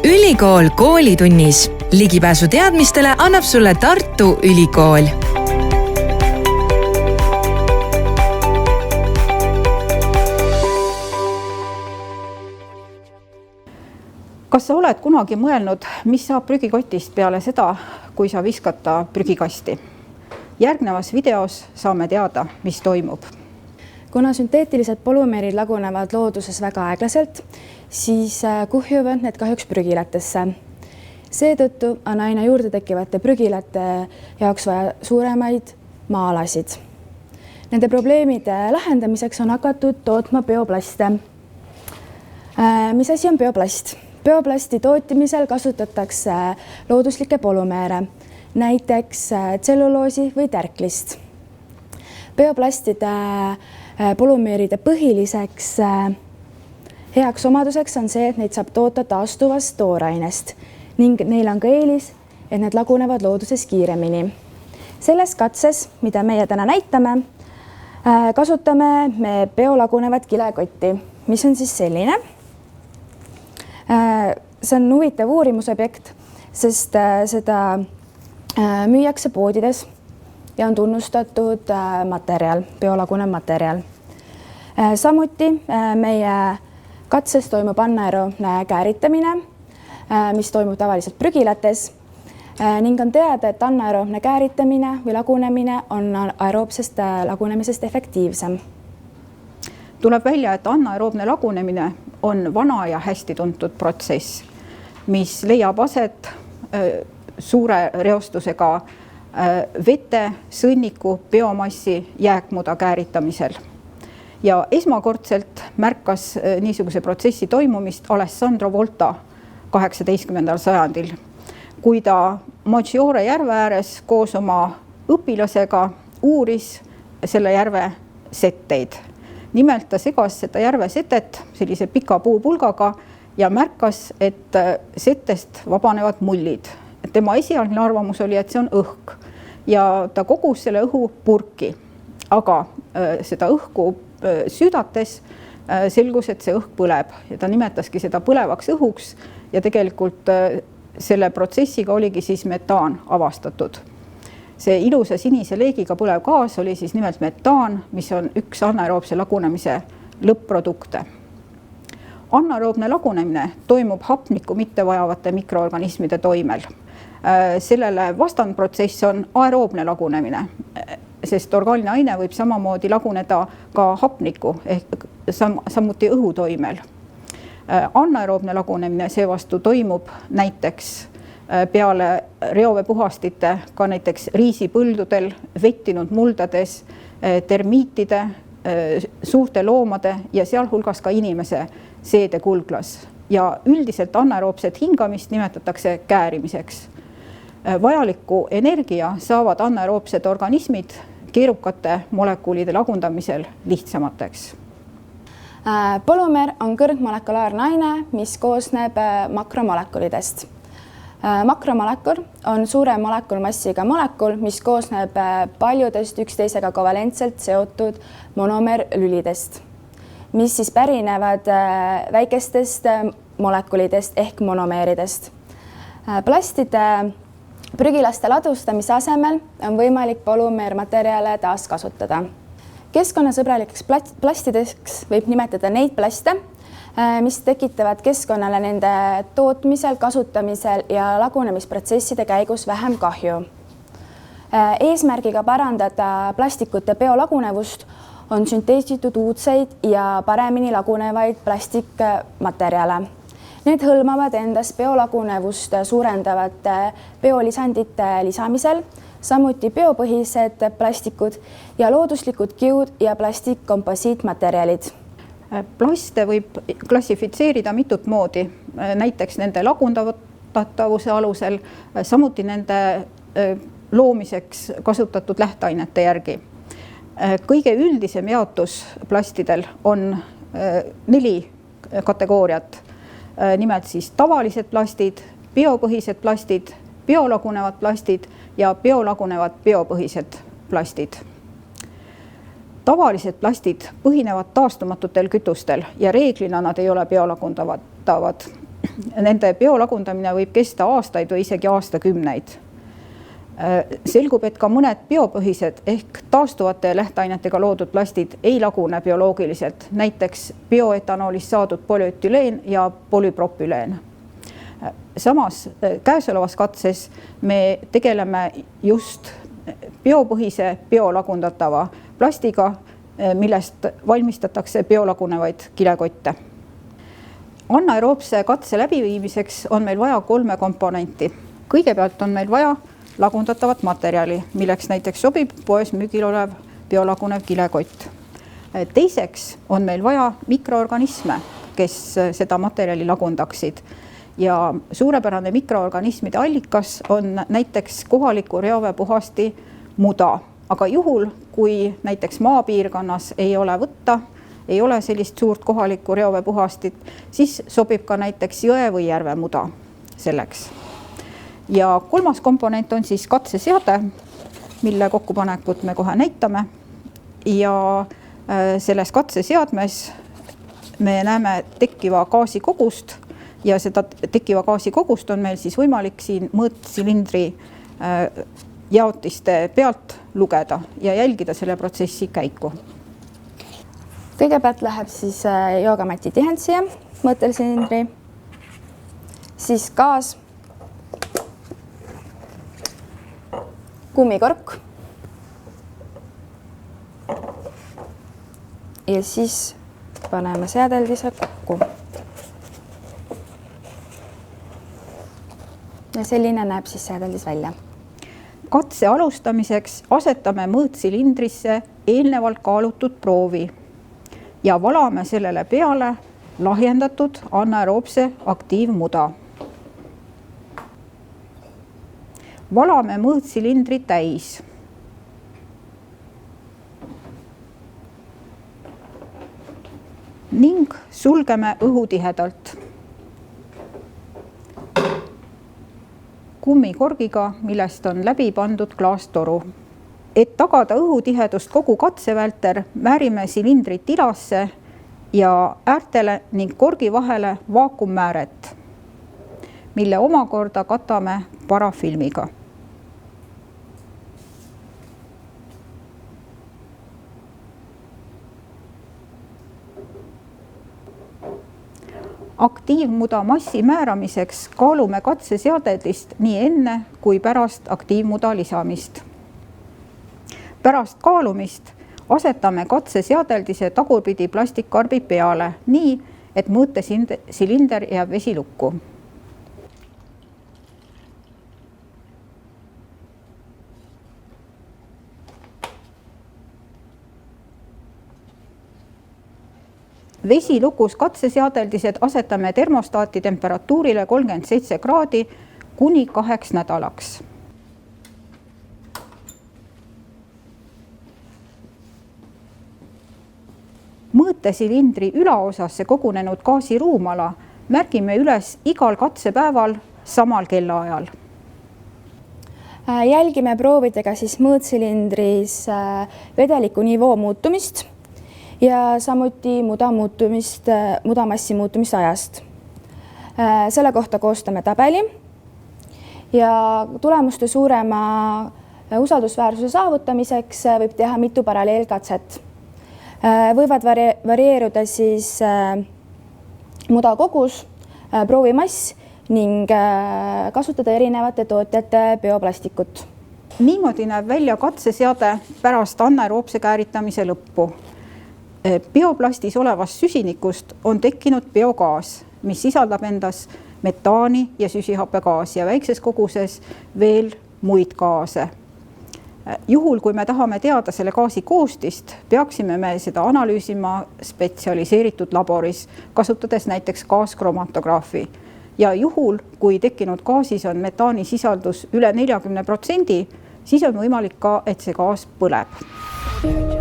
Ülikool koolitunnis. Ligipääsu teadmistele annab sulle Tartu Ülikool. Kas sa oled kunagi mõelnud, mis saab prügikotist peale seda, kui sa viskad ta prügikasti? Järgnevas videos saame teada, mis toimub. Kuna sünteetilised polümeerid lagunevad looduses väga aeglaselt, siis kuhjuvad need kahjuks prügilatesse. Seetõttu on aina juurde tekkivate prügilate jaoks vaja suuremaid maa-alasid. Nende probleemide lahendamiseks on hakatud tootma bioplaste. Mis asi on bioplast? Bioplasti tootmisel kasutatakse looduslikke polümeere, näiteks tselluloosi või tärklist. Bioplastide polümeeride põhiliseks heaks omaduseks on see, et neid saab toota taastuvast toorainest ning neil on ka eelis, et need lagunevad looduses kiiremini. Selles katses, mida meie täna näitame, kasutame me biolagunevat kilekotti, mis on siis selline. See on huvitav uurimusobjekt, sest seda müüakse poodides ja on tunnustatud materjal, biolagunev materjal. Samuti meie katses toimub anaeroobne kääritamine, mis toimub tavaliselt prügilates ning on teada, et anaeroobne kääritamine või lagunemine on aeroobsest lagunemisest efektiivsem. Tuleb välja, et anaeroobne lagunemine on vana ja hästi tuntud protsess, mis leiab aset suure reostusega vete, sõnniku, biomassi, jääkmuda kääritamisel. Ja esmakordselt märkas niisuguse protsessi toimumist Alessandro Volta 18. sajandil, kui ta Maggiore järve ääres koos oma õpilasega uuris selle järve setteid. Nimelt ta segas seda järve setet sellise pika puupulgaga ja märkas, et setest vabanevad mullid. Tema esialgne arvamus oli, et see on õhk ja ta kogus selle õhu purki, aga seda õhku süüdates selgus, et see õhk põleb ja ta nimetaski seda põlevaks õhuks ja tegelikult selle protsessiga oligi siis metaan avastatud. See ilusa sinise leegiga põlev gaas oli siis nimelt metaan, mis on üks anaeroobse lagunemise lõpp-produkte. Anaeroobne lagunemine toimub hapnikku mittevajavate mikroorganismide toimel. Sellele vastandprotsess on aeroobne lagunemine, sest orgaaline aine võib samamoodi laguneda ka hapniku ehk samuti õhu toimel. Anaeroobne lagunemine seevastu toimub näiteks peale reoveepuhastite, ka näiteks riisipõldudel, vettinud muldades, termiitide, suurte loomade ja sealhulgas ka inimese seedekulglas. Ja üldiselt anaeroobset hingamist nimetatakse käärimiseks. Vajalikku energia saavad anaeroobsed organismid keerukate molekuulide lagundamisel lihtsamateks. Polümeer on kõrgmolekulaarne aine, mis koosneb makromolekulidest. Makromolekul on suure molekulmassiga molekul, mis koosneb paljudest üksteisega kovalentselt seotud monomeerlülidest, mis siis pärinevad väikestest molekulidest ehk monomeeridest. Plastide prügilaste ladustamise asemel on võimalik polümeermaterjale taaskasutada. Keskkonnasõbralikeks plastideks võib nimetada neid plaste, mis tekitavad keskkonnale nende tootmisel, kasutamisel ja lagunemisprotsesside käigus vähem kahju. Eesmärgiga parandada plastikute biolagunevust on sünteesitud uudseid ja paremini lagunevaid plastikmaterjale. Need hõlmavad endas biolagunevust suurendavate biolisandite lisamisel, samuti biopõhised plastikud ja looduslikud kiud ja plastikkomposiitmaterjalid. Plaste võib klassifitseerida mitut moodi, näiteks nende lagundatavuse alusel, samuti nende loomiseks kasutatud lähteainete järgi. Kõige üldisem jaotus plastidel on 4 kategooriat, nimelt siis tavalised plastid, biopõhised plastid, biolagunevad plastid ja biolagunevad biopõhised plastid. Tavalised plastid põhinevad taastumatutel kütustel ja reeglina nad ei ole biolagundavad. nende biolagundamine võib kesta aastaid või isegi aastakümneid. Selgub, et ka mõned biopõhised ehk taastuvate lähteainetega loodud plastid ei lagune bioloogiliselt, näiteks bioetanoolist saadud polüetüleen ja polüpropüleen. Samas käesolevas katses me tegeleme just biopõhise biolagundatava plastiga, millest valmistatakse biolagunevaid kilekotte. Anaeroobse katse läbiviimiseks on meil vaja 3 komponenti. Kõigepealt on meil vaja lagundatavat materjali, milleks näiteks sobib poes müügil olev biolagunev kilekott. Teiseks on meil vaja mikroorganisme, kes seda materjali lagundaksid. Ja suurepärane mikroorganismide allikas on näiteks kohaliku reoveepuhasti muda. Aga juhul, kui näiteks maapiirkonnas ei ole võtta, ei ole sellist suurt kohalikku reoveepuhastit, siis sobib ka näiteks jõe või järve muda selleks. Ja 3. komponent on siis katseseade, mille kokkupanekut me kohe näitame. Ja selles katseseadmes me näeme tekkiva gaasi kogust ja seda tekkiva gaasi kogust on meil siis võimalik siin mõõtsilindri jaotiste pealt lugeda ja jälgida selle protsessi käiku. Kõigepealt läheb siis joogamati tihend siia, mõõtelsilindri, siis gaas, kummikork ja siis paneme seadeldise kokku. Ja selline näeb siis seadeldis välja. Katse alustamiseks asetame mõõtsilindrisse eelnevalt kaalutud proovi ja valame sellele peale lahjendatud anaeroobse aktiivmuda. Valame mõõtsilindri täis. Ning sulgeme õhutihedalt. Kummikorgiga, millest on läbi pandud klaastoru. Et tagada õhutihedust kogu katse vältel, määrime silindrit tilasse ja äärtele ning korgi vahele vaakummääret, mille omakorda katame parafilmiga. Aktiivmuda massi määramiseks kaalume katseseadeldist nii enne kui pärast aktiivmuda lisamist. Pärast kaalumist asetame katseseadeldise tagurpidi plastikkarbi peale nii, et mõõtesilinder jääb vesilukku. Vesilukus katseseadeldised asetame termostaati temperatuurile 37 kraadi kuni 8 nädalaks. Mõõtesilindri ülaosasse kogunenud gaasi ruumala märgime üles igal katsepäeval samal kellaajal. Jälgime proovidega siis mõõtsilindris vedeliku nivoo muutumist ja samuti mudamassi muutumist ajast. Selle kohta koostame tabeli ja tulemuste suurema usaldusväärsuse saavutamiseks võib teha mitu paralleelkatset. Võivad varieeruda siis muda kogus, proovimass ning kasutada erinevate tootjate bioplastikut. Niimoodi näeb välja katseseade pärast anaeroobse kääritamise lõppu. Bioplastis olevast süsinikust on tekkinud biogaas, mis sisaldab endas metaani ja süsihappegaasi ja väikses koguses veel muid gaase. Juhul, kui me tahame teada selle gaasi koostist, peaksime me seda analüüsima spetsialiseeritud laboris, kasutades näiteks gaaskromatografi. Ja juhul, kui tekkinud gaasis on metaani sisaldus üle 40%, siis on võimalik ka, et see gaas põleb.